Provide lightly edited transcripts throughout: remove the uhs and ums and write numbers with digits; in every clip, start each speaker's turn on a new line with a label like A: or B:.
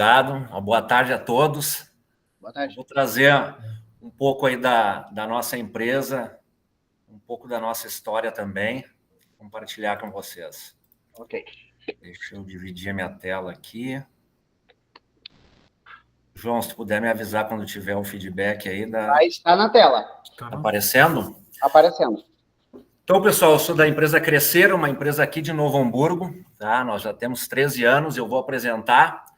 A: Obrigado. Uma boa tarde a todos.
B: Boa tarde.
A: Vou trazer um pouco aí da nossa empresa, um pouco da nossa história também, compartilhar com vocês.
B: Ok.
A: Deixa eu dividir a minha tela aqui. João, se tu puder me avisar quando tiver o feedback aí.
B: Vai estar na tela.
A: Tá aparecendo?
B: Aparecendo.
A: Então, pessoal, eu sou da empresa Crescer, uma empresa aqui de Novo Hamburgo, tá? Nós já temos 13 anos, eu vou apresentar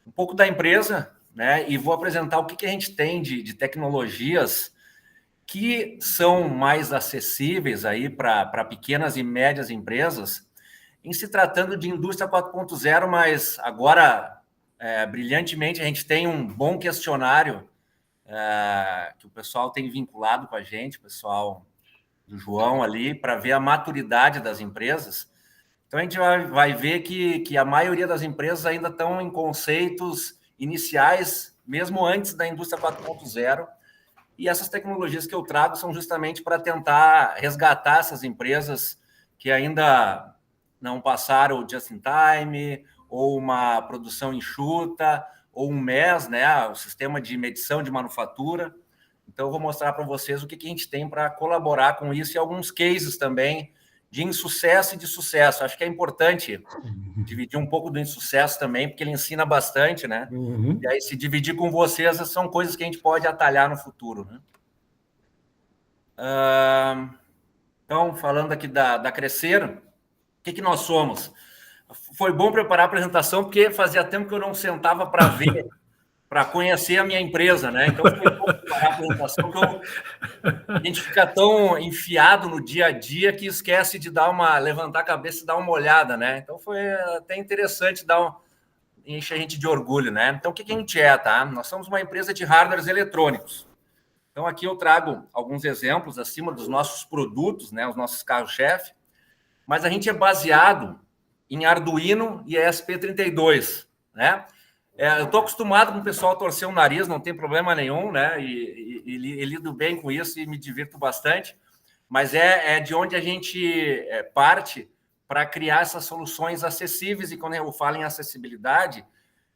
A: um pouco da empresa, né? E vou apresentar o que a gente tem de tecnologias que são mais acessíveis aí para pequenas e médias empresas, em se tratando de indústria 4.0, mas agora, brilhantemente, a gente tem um bom questionário que o pessoal tem vinculado com a gente, o pessoal do João ali, para ver a maturidade das empresas. Então, a gente vai ver que a maioria das empresas ainda estão em conceitos iniciais, mesmo antes da indústria 4.0, e essas tecnologias que eu trago são justamente para tentar resgatar essas empresas que ainda não passaram o just-in-time, ou uma produção enxuta, ou um MES, né, o sistema de medição de manufatura. Então, eu vou mostrar para vocês o que a gente tem para colaborar com isso e alguns cases também de insucesso e de sucesso. Acho que é importante dividir um pouco do insucesso também, porque ele ensina bastante, né?
C: Uhum.
A: E aí, se dividir com vocês, são coisas que a gente pode atalhar no futuro, né? Então, falando aqui da Crescer, o que nós somos? Foi bom preparar a apresentação, porque fazia tempo que eu não sentava para ver, para conhecer a minha empresa, né? Então, foi bom preparar a apresentação, a gente fica tão enfiado no dia a dia que esquece de levantar a cabeça e dar uma olhada, né? Então, foi até interessante encher a gente de orgulho, né? Então, o que a gente é, tá? Nós somos uma empresa de hardwares eletrônicos. Então, aqui eu trago alguns exemplos acima dos nossos produtos, né? Os nossos carros-chefe, mas a gente é baseado em Arduino e ESP32, né? Eu estou acostumado com o pessoal torcer o nariz, não tem problema nenhum, né? E lido bem com isso e me divirto bastante, mas é de onde a gente parte para criar essas soluções acessíveis. E quando eu falo em acessibilidade,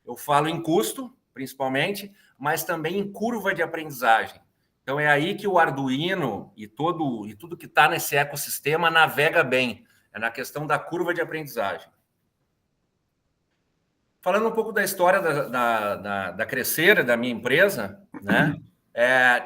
A: eu falo em custo, principalmente, mas também em curva de aprendizagem. Então, é aí que o Arduino e tudo que está nesse ecossistema navega bem, é na questão da curva de aprendizagem. Falando um pouco da história da Crescer, da minha empresa, né?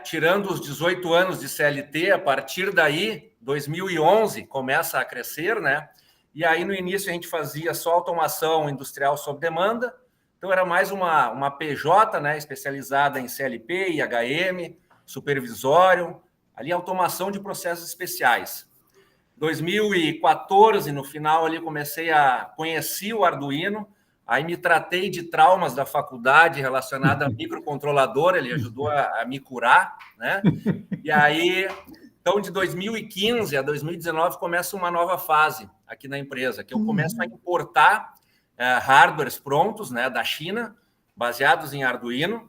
A: Tirando os 18 anos de CLT, a partir daí, 2011, começa a crescer, né? E aí, no início, a gente fazia só automação industrial sob demanda, então era mais uma PJ, né? Especializada em CLP, IHM, supervisório, ali automação de processos especiais. 2014, no final, ali comecei a conhecer o Arduino. Aí me tratei de traumas da faculdade relacionada a microcontrolador, ele ajudou a me curar, né? E aí, então, de 2015 a 2019, começa uma nova fase aqui na empresa, que eu começo a importar hardwares prontos, né, da China, baseados em Arduino,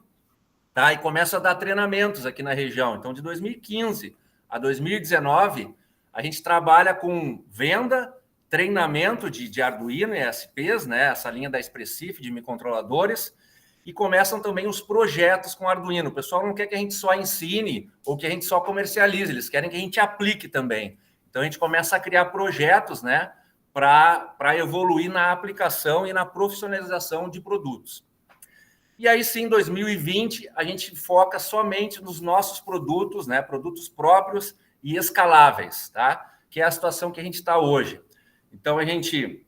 A: tá? E começo a dar treinamentos aqui na região. Então, de 2015 a 2019, a gente trabalha com venda, treinamento de Arduino e ESPs, né? Essa linha da Expressif de microcontroladores, e começam também os projetos com Arduino. O pessoal não quer que a gente só ensine ou que a gente só comercialize, eles querem que a gente aplique também. Então, a gente começa a criar projetos, né, para evoluir na aplicação e na profissionalização de produtos. E aí, sim, em 2020, a gente foca somente nos nossos produtos, né, produtos próprios e escaláveis, tá? Que é a situação que a gente está hoje. Então, a gente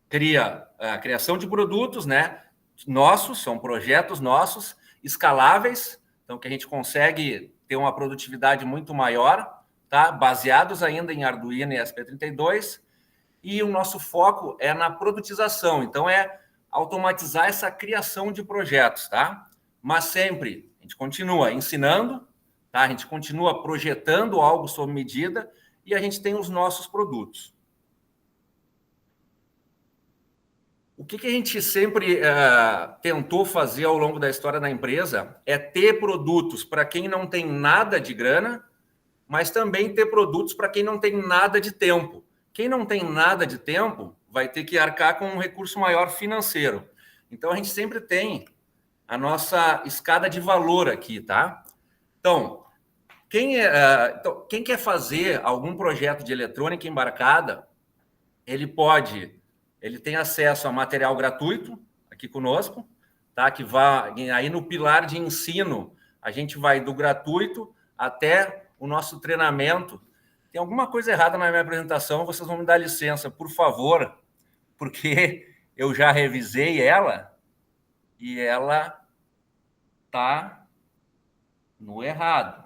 A: cria a criação de produtos, né? Nossos, são projetos nossos, escaláveis, então que a gente consegue ter uma produtividade muito maior, tá? Baseados ainda em Arduino e ESP32, e o nosso foco é na produtização, então é automatizar essa criação de projetos, tá? Mas sempre a gente continua ensinando, tá? A gente continua projetando algo sob medida e a gente tem os nossos produtos. O que a gente sempre tentou fazer ao longo da história da empresa é ter produtos para quem não tem nada de grana, mas também ter produtos para quem não tem nada de tempo. Quem não tem nada de tempo vai ter que arcar com um recurso maior financeiro. Então, a gente sempre tem a nossa escada de valor aqui, tá? Então, quem quer fazer algum projeto de eletrônica embarcada, ele tem acesso a material gratuito aqui conosco, tá? Que vai aí no pilar de ensino, a gente vai do gratuito até o nosso treinamento. Tem alguma coisa errada na minha apresentação, vocês vão me dar licença, por favor, porque eu já revisei ela e ela tá no errado.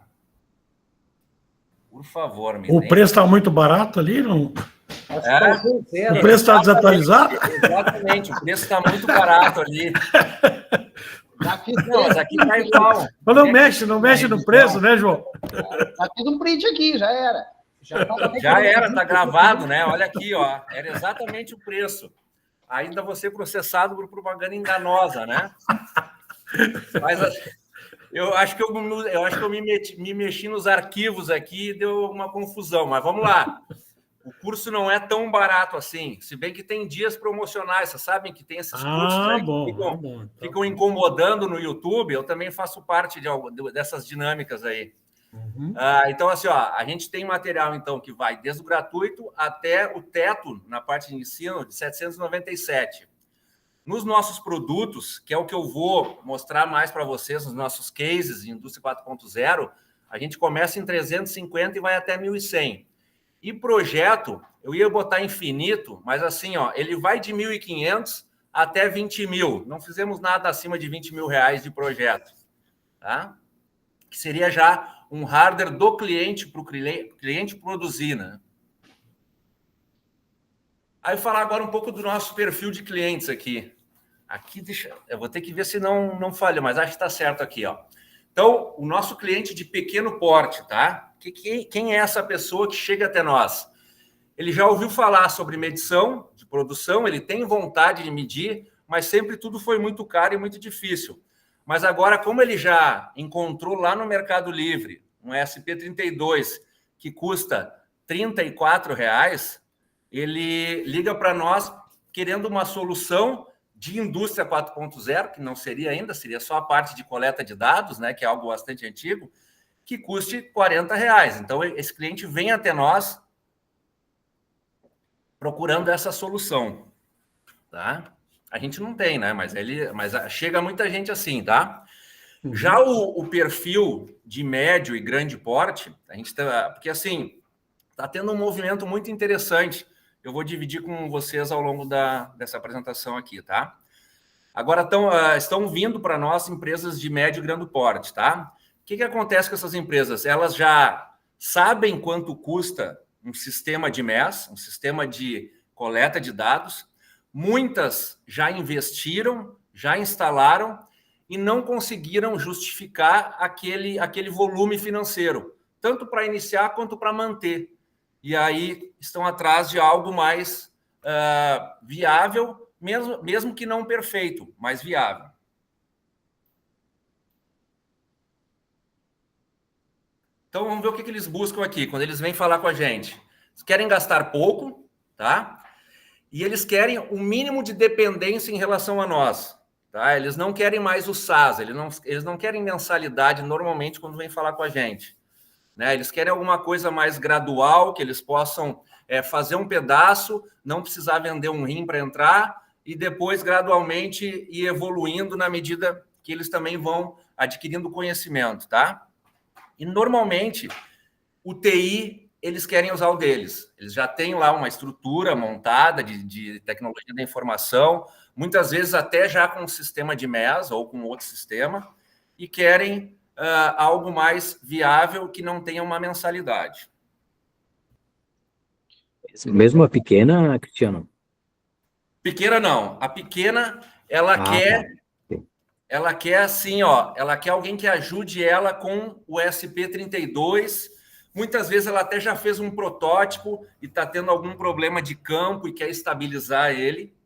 A: Por favor,
C: O preço está muito barato ali, não? O preço está desatualizado?
A: Exatamente, o preço está muito barato ali. Não, mas aqui está igual.
C: Não mexe no preço, né, João?
B: Tá tendo um print aqui, já era.
A: Já era, tá gravado, né? Olha aqui, ó. Era exatamente o preço. Ainda vou ser processado por propaganda enganosa, né? Mas eu acho que eu me mexi nos arquivos aqui e deu uma confusão, mas vamos lá. O curso não é tão barato assim, se bem que tem dias promocionais, vocês sabem que tem esses cursos aí que ficam incomodando no YouTube, eu também faço parte dessas dinâmicas aí.
C: Uhum.
A: Então, assim, ó, a gente tem material então que vai desde o gratuito até o teto, na parte de ensino, de 797. Nos nossos produtos, que é o que eu vou mostrar mais para vocês, nos nossos cases de Indústria 4.0, a gente começa em 350 e vai até 1.100. E projeto, eu ia botar infinito, mas assim, ó, ele vai de 1.500 até 20 mil. Não fizemos nada acima de 20 mil reais de projeto, tá? Que seria já um hardware do cliente para o cliente produzir, né? Aí falar agora um pouco do nosso perfil de clientes aqui. Aqui, eu vou ter que ver se não falha, mas acho que está certo aqui, ó. Então, o nosso cliente de pequeno porte, tá? Quem é essa pessoa que chega até nós? Ele já ouviu falar sobre medição de produção, ele tem vontade de medir, mas sempre tudo foi muito caro e muito difícil. Mas agora, como ele já encontrou lá no Mercado Livre um SP32 que custa R$34, ele liga para nós querendo uma solução de indústria 4.0, que não seria ainda, seria só a parte de coleta de dados, né, que é algo bastante antigo, que custe R$40. Então, esse cliente vem até nós procurando essa solução, tá? A gente não tem, né? Mas chega muita gente assim, tá? Uhum. Já o perfil de médio e grande porte, a gente tá, porque assim, tá tendo um movimento muito interessante. Eu vou dividir com vocês ao longo dessa apresentação aqui, tá? Agora estão vindo para nós empresas de médio e grande porte, tá? O que acontece com essas empresas? Elas já sabem quanto custa um sistema de MES, um sistema de coleta de dados. Muitas já investiram, já instalaram e não conseguiram justificar aquele volume financeiro, tanto para iniciar quanto para manter. E aí estão atrás de algo mais viável, mesmo que não perfeito, mas viável. Então, vamos ver o que eles buscam aqui, quando eles vêm falar com a gente. Eles querem gastar pouco, tá? E eles querem o mínimo de dependência em relação a nós, tá? Eles não querem mais o SaaS, eles não querem mensalidade normalmente quando vêm falar com a gente, né? Eles querem alguma coisa mais gradual, que eles possam fazer um pedaço, não precisar vender um rim para entrar e depois gradualmente ir evoluindo na medida que eles também vão adquirindo conhecimento, tá? E, normalmente, o TI, eles querem usar o deles. Eles já têm lá uma estrutura montada de tecnologia da informação, muitas vezes até já com um sistema de MES ou com outro sistema, e querem algo mais viável que não tenha uma mensalidade.
D: Mesmo a pequena, Cristiano?
A: Pequena, não. A pequena, ela quer... Tá. Ela quer assim, ó, ela quer alguém que ajude ela com o SP32. Muitas vezes ela até já fez um protótipo e está tendo algum problema de campo e quer estabilizar ele,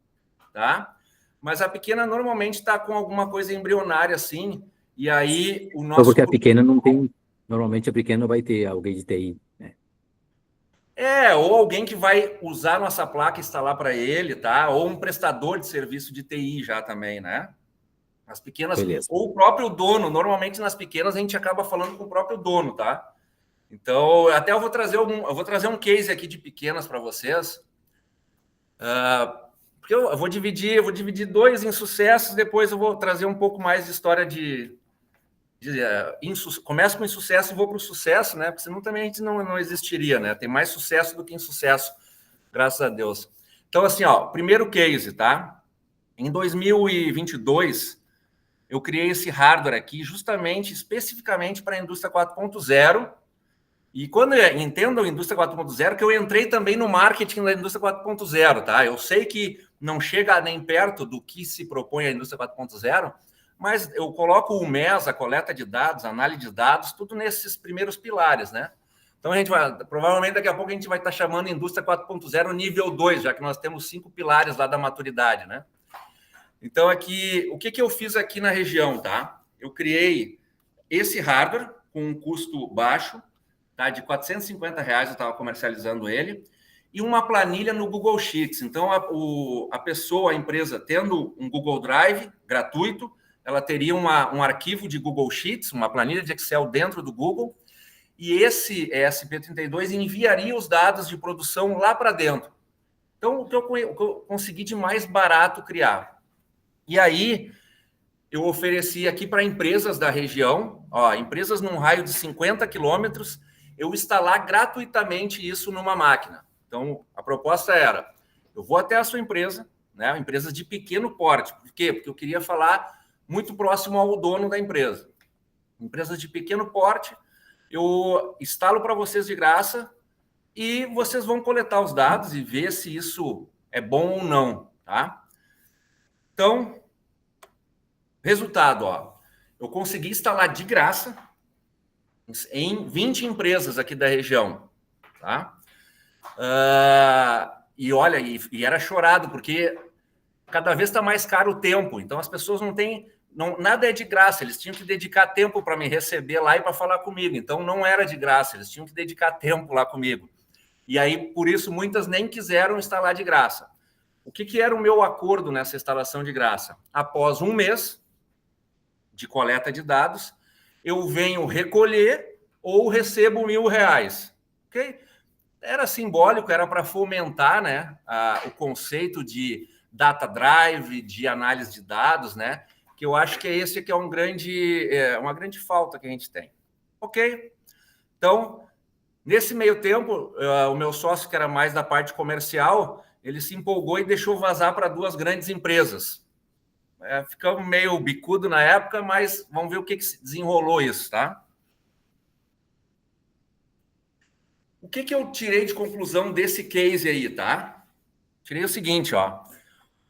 A: tá? Mas a pequena normalmente está com alguma coisa embrionária assim, e aí o nosso...
D: Porque a pequena não tem... Normalmente a pequena vai ter alguém de TI, né?
A: Ou alguém que vai usar nossa placa e instalar para ele, tá? Ou um prestador de serviço de TI já também, né? As pequenas,
D: Beleza.
A: ou o próprio dono. Normalmente nas pequenas a gente acaba falando com o próprio dono, tá? Então, até eu vou trazer um case aqui de pequenas para vocês. Porque eu vou dividir dois insucessos, depois eu vou trazer um pouco mais de história começo com insucesso e vou para o sucesso, né? Porque senão também a gente não existiria, né? Tem mais sucesso do que insucesso, graças a Deus. Então, assim, ó, primeiro case, tá? Em 2022, eu criei esse hardware aqui especificamente para a indústria 4.0. E quando entendam a indústria 4.0, que eu entrei também no marketing da indústria 4.0, tá? Eu sei que não chega nem perto do que se propõe a indústria 4.0, mas eu coloco o MES, a coleta de dados, a análise de dados, tudo nesses primeiros pilares, né? Então, provavelmente daqui a pouco a gente vai estar chamando indústria 4.0 nível 2, já que nós temos 5 pilares lá da maturidade, né? Então, aqui, o que eu fiz aqui na região, tá? Eu criei esse hardware com um custo baixo, tá? De R$450 eu estava comercializando ele, e uma planilha no Google Sheets. Então, a pessoa, a empresa, tendo um Google Drive gratuito, ela teria um arquivo de Google Sheets, uma planilha de Excel dentro do Google, e esse ESP32 enviaria os dados de produção lá para dentro. Então, o que eu consegui de mais barato criar. E aí, eu ofereci aqui para empresas da região, empresas num raio de 50 quilômetros, eu instalar gratuitamente isso numa máquina. Então, a proposta era, eu vou até a sua empresa, né, empresas de pequeno porte. Por quê? Porque eu queria falar muito próximo ao dono da empresa. Empresas de pequeno porte, eu instalo para vocês de graça e vocês vão coletar os dados e ver se isso é bom ou não, tá? Então, resultado, eu consegui instalar de graça em 20 empresas aqui da região, tá? E olha, e era chorado, porque cada vez está mais caro o tempo, então as pessoas nada é de graça, eles tinham que dedicar tempo para me receber lá e para falar comigo, então não era de graça, eles tinham que dedicar tempo lá comigo. E aí, por isso, muitas nem quiseram instalar de graça. O que era o meu acordo nessa instalação de graça? Após um mês de coleta de dados, eu venho recolher ou recebo R$1.000, ok? Era simbólico, era para fomentar, né, o conceito de data drive, de análise de dados, né, que eu acho que esse que é uma grande falta que a gente tem. Ok? Então, nesse meio tempo, o meu sócio, que era mais da parte comercial, ele se empolgou e deixou vazar para 2 grandes empresas. Ficamos meio bicudo na época, mas vamos ver o que se desenrolou isso, tá? O que eu tirei de conclusão desse case aí, tá? Tirei o seguinte,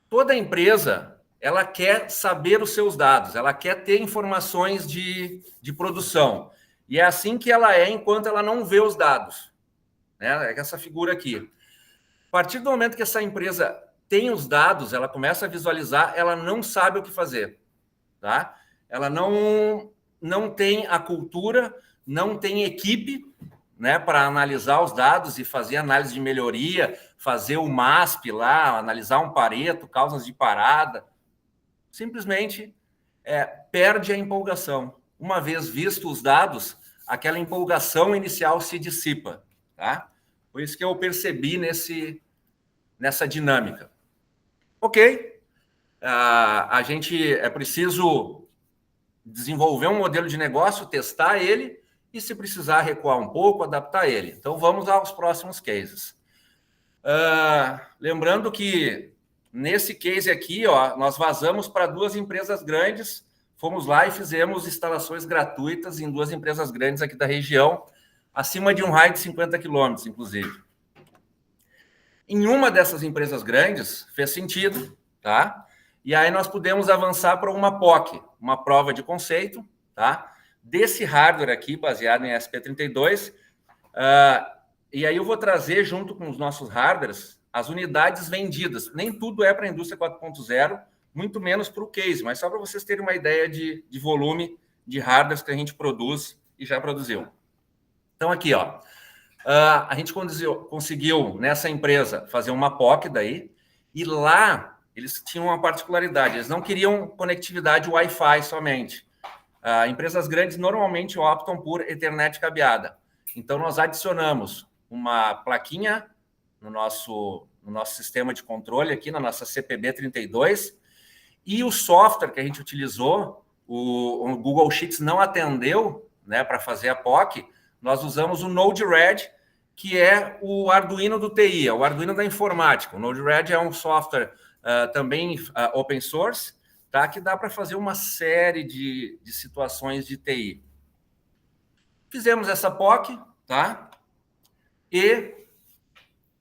A: toda empresa, ela quer saber os seus dados, ela quer ter informações de produção. E é assim que ela é enquanto ela não vê os dados, né? É essa figura aqui. A partir do momento que essa empresa tem os dados, ela começa a visualizar, ela não sabe o que fazer, tá? Ela não tem a cultura, não tem equipe, né, para analisar os dados e fazer análise de melhoria, fazer o MASP lá, analisar um Pareto, causas de parada. Simplesmente perde a empolgação. Uma vez vistos os dados, aquela empolgação inicial se dissipa, tá? Foi isso que eu percebi nessa dinâmica. Ok, a gente é preciso desenvolver um modelo de negócio, testar ele e, se precisar, recuar um pouco, adaptar ele. Então, vamos aos próximos cases. Lembrando que, nesse case aqui, nós vazamos para 2 empresas grandes, fomos lá e fizemos instalações gratuitas em 2 empresas grandes aqui da região, acima de um raio de 50 quilômetros, inclusive. Em uma dessas empresas grandes, fez sentido, tá? E aí nós pudemos avançar para uma POC, uma prova de conceito, tá? Desse hardware aqui, baseado em ESP32. E aí eu vou trazer, junto com os nossos hardwares, as unidades vendidas. Nem tudo é para a indústria 4.0, muito menos para o case, mas só para vocês terem uma ideia de volume de hardwares que a gente produz e já produziu. Então, aqui, a gente conseguiu, nessa empresa, fazer uma POC daí, e lá eles tinham uma particularidade, eles não queriam conectividade Wi-Fi somente. Empresas grandes normalmente optam por Ethernet cabeada. Então, nós adicionamos uma plaquinha no nosso sistema de controle aqui, na nossa CPB32, e o software que a gente utilizou, o Google Sheets não atendeu, né, para fazer a POC, nós usamos o Node-RED, que é o Arduino do TI, é o Arduino da informática. O Node-RED é um software também open source, tá, que dá para fazer uma série de situações de TI. Fizemos essa POC, tá? E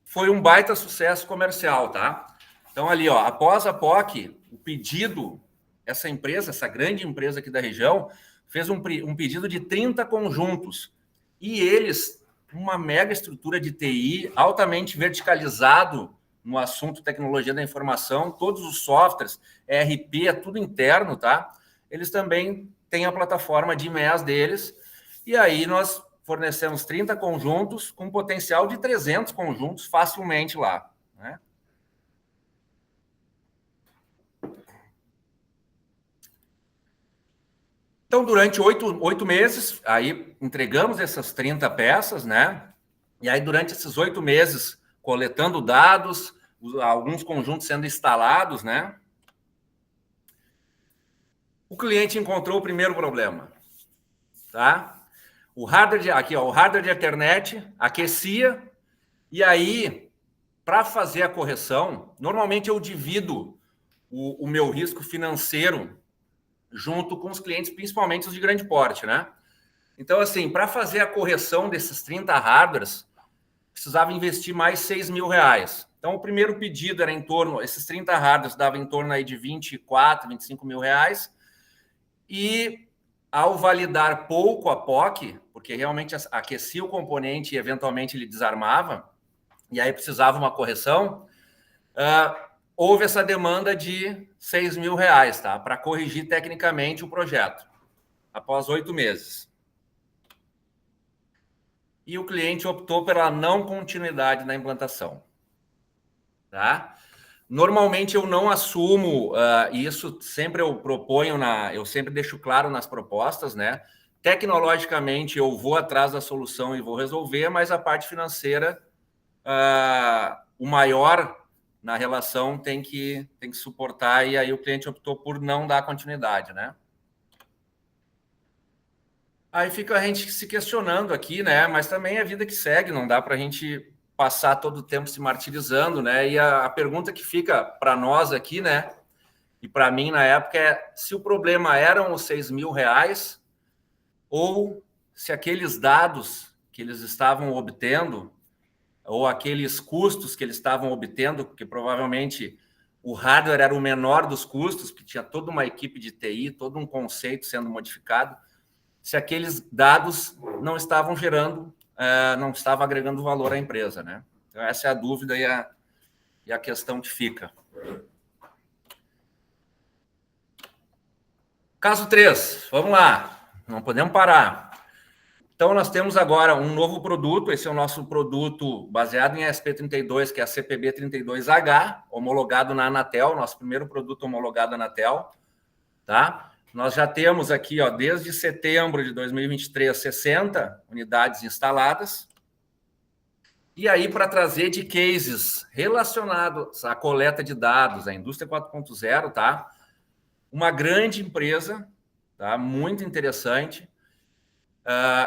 A: foi um baita sucesso comercial, tá? Então, ali, ó, após a POC, o pedido, essa empresa, essa grande empresa aqui da região, fez um pedido de 30 conjuntos. E eles, uma mega estrutura de TI, altamente verticalizado no assunto tecnologia da informação, todos os softwares, ERP, é tudo interno, tá? Eles também têm a plataforma de IMEAS deles, e aí nós fornecemos 30 conjuntos com potencial de 300 conjuntos facilmente lá, né? Então, durante 8 meses, aí entregamos essas 30 peças, né? E aí, durante esses 8 meses, coletando dados, alguns conjuntos sendo instalados, né? O cliente encontrou o primeiro problema, tá? O hardware aqui, ó, o hardware de Ethernet aquecia, e aí, para fazer a correção, normalmente eu divido o meu risco financeiro junto com os clientes, principalmente os de grande porte, né? Então, assim, para fazer a correção desses 30 hardwares, precisava investir mais R$6.000. Então, o primeiro pedido era em torno, esses 30 hardwares davam em torno aí de 24, 25 mil reais. E ao validar pouco a POC, porque realmente aquecia o componente e eventualmente ele desarmava, e aí precisava uma correção, houve essa demanda de R$6.000, tá? Para corrigir tecnicamente o projeto, após 8 meses. E o cliente optou pela não continuidade na implantação, tá? Normalmente eu não assumo, isso sempre eu proponho, eu sempre deixo claro nas propostas, né? Tecnologicamente eu vou atrás da solução e vou resolver, mas a parte financeira, o maior na relação tem que suportar, e aí o cliente optou por não dar continuidade, né? Aí fica a gente se questionando aqui, né? Mas também é a vida que segue, não dá para a gente passar todo o tempo se martirizando, né? E a pergunta que fica para nós aqui, né? E para mim na época é se o problema eram os R$6.000 ou se aqueles dados que eles estavam obtendo ou aqueles custos que eles estavam obtendo, porque provavelmente o hardware era o menor dos custos, que tinha toda uma equipe de TI, todo um conceito sendo modificado, se aqueles dados não estavam gerando, não estavam agregando valor à empresa, né? Então, essa é a dúvida e a questão que fica. Caso 3, vamos lá, não podemos parar. Então, nós temos agora um novo produto, esse é o nosso produto baseado em ESP32, que é a CPB32H, homologado na Anatel, nosso primeiro produto homologado na Anatel, tá? Nós já temos aqui, ó, desde setembro de 2023, 60 unidades instaladas. E aí, para trazer de cases relacionados à coleta de dados, à indústria 4.0, tá? Uma grande empresa, tá? Muito interessante.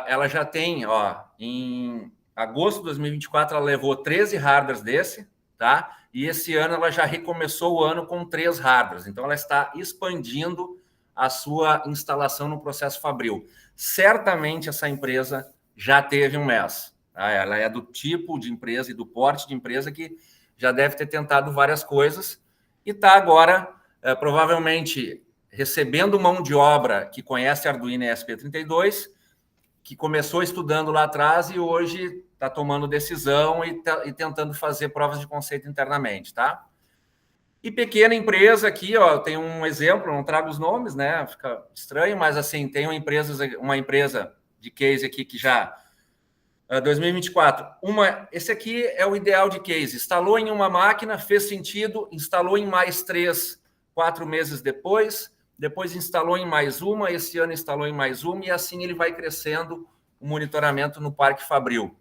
A: Ela já tem, ó, em agosto de 2024, ela levou 13 hardwares desse, tá? E esse ano ela já recomeçou o ano com 3 hardwares. Então, ela está expandindo a sua instalação no processo fabril. Certamente essa empresa já teve um MES. Tá? Ela é do tipo de empresa e do porte de empresa que já deve ter tentado várias coisas e está agora, provavelmente, recebendo mão de obra que conhece Arduino e ESP32, que começou estudando lá atrás e hoje está tomando decisão e tentando fazer provas de conceito internamente, tá? E pequena empresa aqui, ó, tem um exemplo, não trago os nomes, né? Fica estranho, mas assim, tem uma empresa de case aqui que já 2024. Esse aqui é o ideal de case. Instalou em uma máquina, fez sentido, instalou em mais 3, 4 meses depois instalou em mais uma, esse ano instalou em mais uma, e assim ele vai crescendo o monitoramento no Parque Fabril.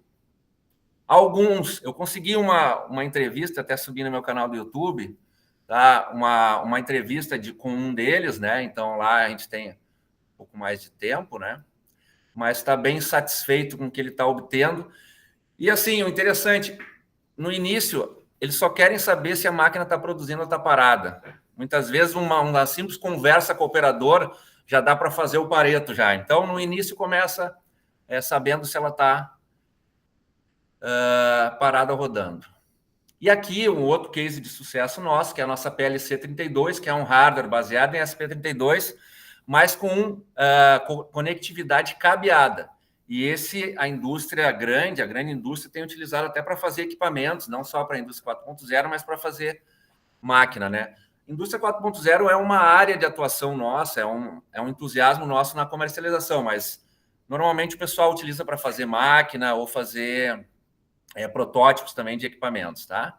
A: Eu consegui uma entrevista, até subi no meu canal do YouTube, tá? Uma entrevista com um deles, né? Então lá a gente tem um pouco mais de tempo, né? Mas está bem satisfeito com o que ele está obtendo. E assim, o interessante, no início, eles só querem saber se a máquina está produzindo ou está parada. Muitas vezes, uma simples conversa com o operador já dá para fazer o pareto já. Então, no início, começa sabendo se ela está parada ou rodando. E aqui, um outro case de sucesso nosso, que é a nossa PLC 32, que é um hardware baseado em SP32, mas com conectividade cabeada. E a grande indústria, tem utilizado até para fazer equipamentos, não só para a indústria 4.0, mas para fazer máquina, né? Indústria 4.0 é uma área de atuação nossa, é um entusiasmo nosso na comercialização, mas normalmente o pessoal utiliza para fazer máquina ou fazer protótipos também de equipamentos, tá?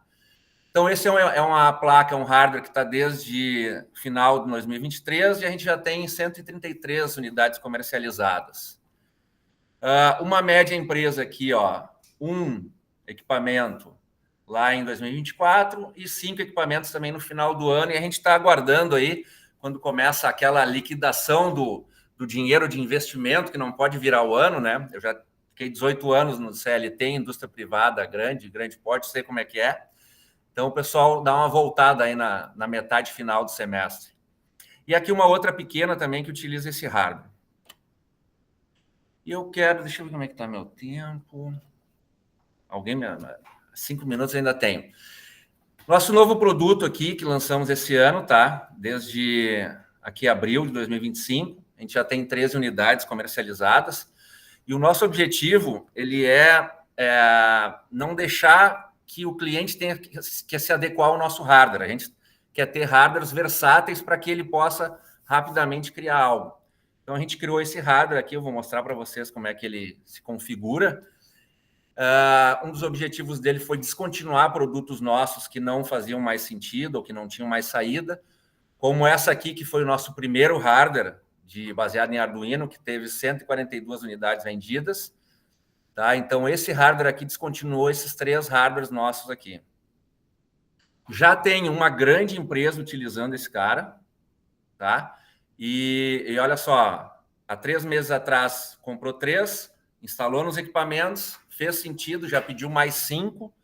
A: Então, esse é uma placa, um hardware que está desde final de 2023 e a gente já tem 133 unidades comercializadas. Uma média empresa aqui, ó, um equipamento lá em 2024 e 5 equipamentos também no final do ano, e a gente está aguardando aí, quando começa aquela liquidação do dinheiro de investimento, que não pode virar o ano, né? Eu já fiquei 18 anos no CLT, indústria privada grande porte, sei como é que é. Então, o pessoal dá uma voltada aí na metade final do semestre. E aqui uma outra pequena também que utiliza esse hardware. E deixa eu ver como é que está meu tempo. 5 minutos ainda tenho. Nosso novo produto aqui, que lançamos esse ano, tá? Desde aqui abril de 2025, a gente já tem 13 unidades comercializadas. E o nosso objetivo, ele é não deixar que o cliente tenha que se adequar ao nosso hardware. A gente quer ter hardwares versáteis para que ele possa rapidamente criar algo. Então, a gente criou esse hardware aqui, eu vou mostrar para vocês como é que ele se configura. Um dos objetivos dele foi descontinuar produtos nossos que não faziam mais sentido ou que não tinham mais saída, como essa aqui, que foi o nosso primeiro hardware baseado em Arduino, que teve 142 unidades vendidas. Tá? Então, esse hardware aqui descontinuou esses 3 hardwares nossos aqui. Já tem uma grande empresa utilizando esse cara, tá? E olha só, há 3 meses atrás comprou 3, instalou nos equipamentos, fez sentido, já pediu mais 5,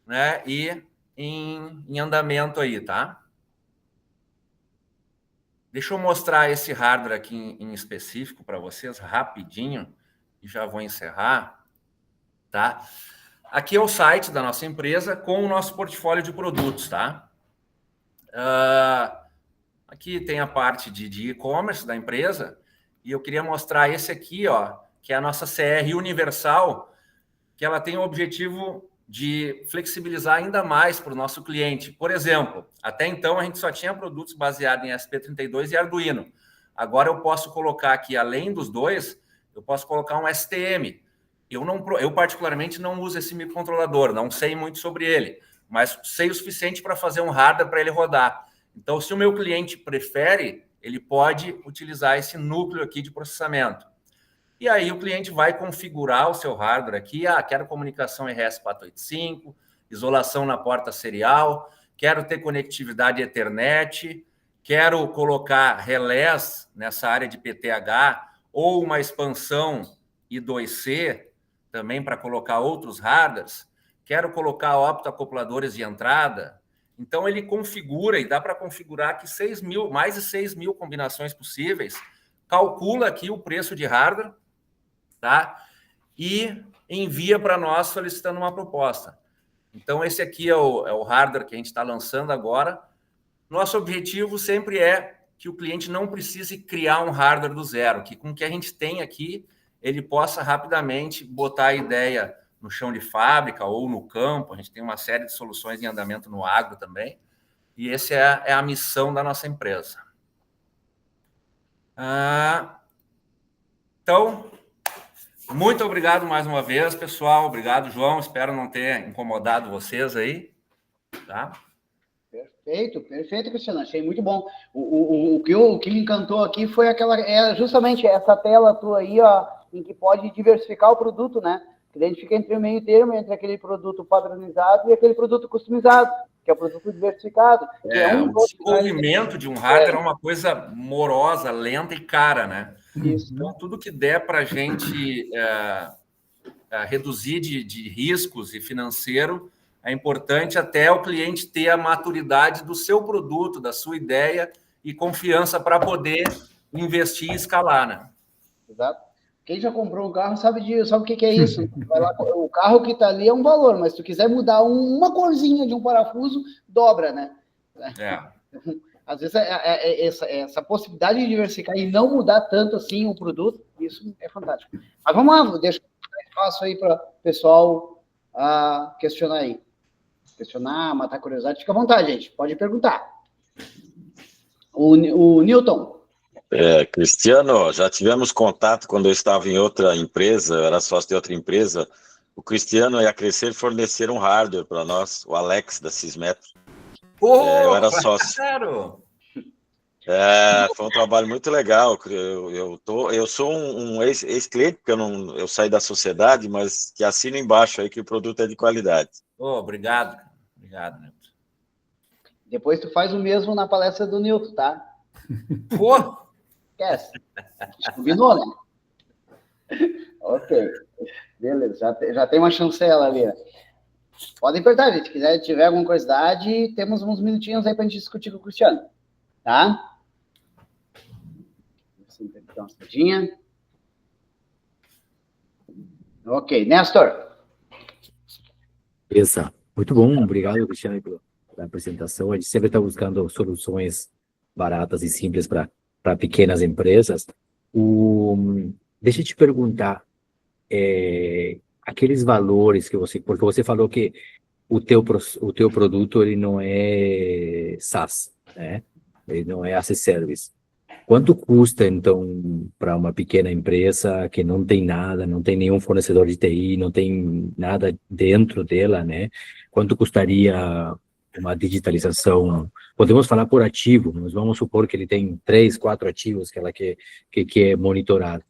A: né? E em andamento aí, tá? Deixa eu mostrar esse hardware aqui em específico para vocês, rapidinho, e já vou encerrar. Tá? Aqui é o site da nossa empresa com o nosso portfólio de produtos, tá? Aqui tem a parte de e-commerce da empresa e eu queria mostrar esse aqui, ó, que é a nossa CR Universal, que ela tem o objetivo de flexibilizar ainda mais para o nosso cliente. Por exemplo, até então a gente só tinha produtos baseados em SP32 e Arduino. Agora eu posso colocar aqui, além dos dois, eu posso colocar um STM. Eu particularmente não uso esse microcontrolador, não sei muito sobre ele, mas sei o suficiente para fazer um hardware para ele rodar. Então, se o meu cliente prefere, ele pode utilizar esse núcleo aqui de processamento. E aí o cliente vai configurar o seu hardware aqui, quero comunicação RS485, isolação na porta serial, quero ter conectividade Ethernet, quero colocar relés nessa área de PTH ou uma expansão I2C, também para colocar outros hardwares, quero colocar optoacopladores de entrada. Então, ele configura, e dá para configurar aqui mais de 6 mil combinações possíveis, calcula aqui o preço de hardware, tá? E envia para nós solicitando uma proposta. Então, esse aqui é o hardware que a gente está lançando agora. Nosso objetivo sempre é que o cliente não precise criar um hardware do zero, que com o que a gente tem aqui, ele possa rapidamente botar a ideia no chão de fábrica ou no campo. A gente tem uma série de soluções em andamento no agro também. E essa é a missão da nossa empresa. Então, Muito obrigado mais uma vez, pessoal. Obrigado, João. Espero não ter incomodado vocês aí. Tá?
B: Perfeito, Cristiano. Achei muito bom. O que me encantou aqui foi justamente essa tela tua aí, ó, em que pode diversificar o produto, né? Que a gente fica entre o meio termo, entre aquele produto padronizado e aquele produto customizado, que é o produto diversificado.
A: O desenvolvimento de um hardware é uma coisa morosa, lenta e cara, né?
B: Isso.
A: Então, tudo que der para a gente reduzir de riscos e financeiro, é importante até o cliente ter a maturidade do seu produto, da sua ideia e confiança para poder investir e escalar, né?
B: Exato. Quem já comprou um carro sabe o que é isso. Vai lá, o carro que está ali é um valor, mas se tu quiser mudar uma corzinha de um parafuso, dobra, né? Às vezes essa possibilidade de diversificar e não mudar tanto assim o produto, isso é fantástico. Mas vamos lá, deixa eu espaço aí para o pessoal questionar aí. Questionar, matar curiosidade, fica à vontade, gente. Pode perguntar. O Newton.
E: Cristiano, já tivemos contato quando eu estava em outra empresa, eu era sócio de outra empresa. O Cristiano ia crescer e fornecer um hardware para nós, o Alex da Sismetro. Eu era sócio.
A: Claro.
E: Foi um trabalho muito legal. Eu sou um ex-cliente, porque eu saí da sociedade, mas que assina embaixo aí que o produto é de qualidade.
A: Obrigado, Newton.
B: Depois tu faz o mesmo na palestra do Newton, tá?
A: Pô!
B: Esquece. Combinou, né? Ok. Beleza, já tem uma chancela ali. Podem perguntar, gente. Se tiver alguma curiosidade, temos uns minutinhos aí para a gente discutir com o Cristiano. Tá? Então, uma sedinha. Ok, Nestor.
D: Beleza. Muito bom, obrigado, Cristiano, pela apresentação. A gente sempre está buscando soluções baratas e simples para pequenas empresas. Deixa eu te perguntar, aqueles valores que porque você falou que o teu produto ele não é SaaS, né? Ele não é as a service. Quanto custa, então, para uma pequena empresa que não tem nada, não tem nenhum fornecedor de TI, não tem nada dentro dela, né? Quanto custaria uma digitalização? Podemos falar por ativo, mas vamos supor que ele tem 3, 4 ativos que ela quer monitorar.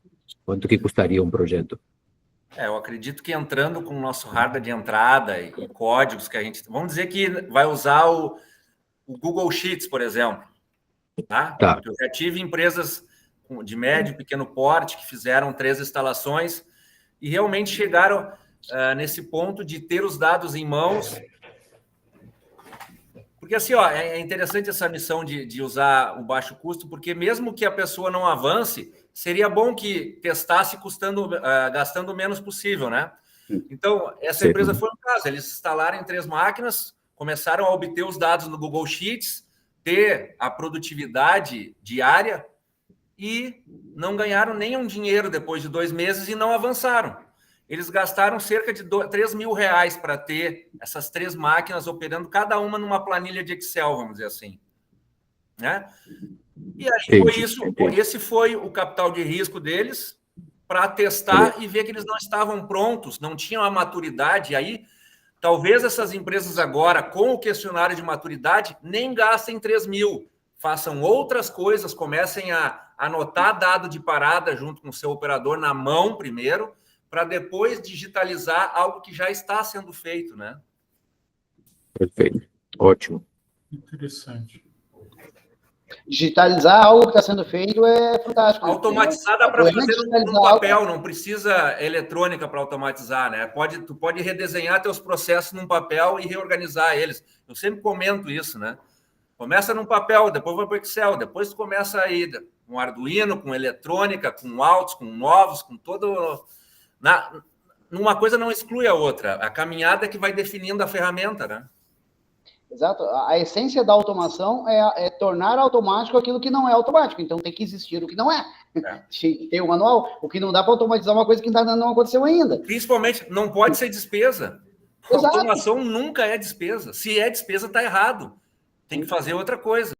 D: Quanto que custaria um projeto?
A: Eu acredito que entrando com o nosso hardware de entrada e códigos que a gente... Vamos dizer que vai usar o Google Sheets, por exemplo. Tá? Eu já tive empresas de médio e pequeno porte que fizeram 3 instalações e realmente chegaram nesse ponto de ter os dados em mãos. Porque assim, é interessante essa missão de usar o baixo custo, porque mesmo que a pessoa não avance, seria bom que testasse gastando o menos possível, né? Então, essa empresa foi um caso. Eles instalaram 3 máquinas, começaram a obter os dados no Google Sheets, ter a produtividade diária e não ganharam nenhum dinheiro depois de 2 meses e não avançaram. Eles gastaram cerca de R$3.000 para ter essas 3 máquinas operando, cada uma numa planilha de Excel, vamos dizer assim. Né? E aí foi isso. Esse foi o capital de risco deles para testar e ver que eles não estavam prontos, não tinham a maturidade. E aí, talvez essas empresas agora, com o questionário de maturidade, nem gastem 3 mil. Façam outras coisas, comecem a anotar dado de parada junto com o seu operador na mão primeiro, para depois digitalizar algo que já está sendo feito, né?
D: Perfeito. Ótimo.
C: Interessante.
B: Digitalizar algo que está sendo feito é fantástico.
A: Automatizar dá para fazer no papel, não precisa eletrônica para automatizar, né? Tu pode redesenhar teus processos num papel e reorganizar eles. Eu sempre comento isso, né? Começa num papel, depois vai para o Excel, depois tu começa aí com Arduino, com eletrônica, com autos, com novos, com todo... Uma coisa não exclui a outra. A caminhada é que vai definindo a ferramenta, né?
B: Exato. A essência da automação é tornar automático aquilo que não é automático. Então, tem que existir o que não é. Tem o manual. O que não dá para automatizar uma coisa que não aconteceu ainda.
A: Principalmente, não pode ser despesa. A automação nunca é despesa. Se é despesa, está errado. Tem que fazer outra coisa.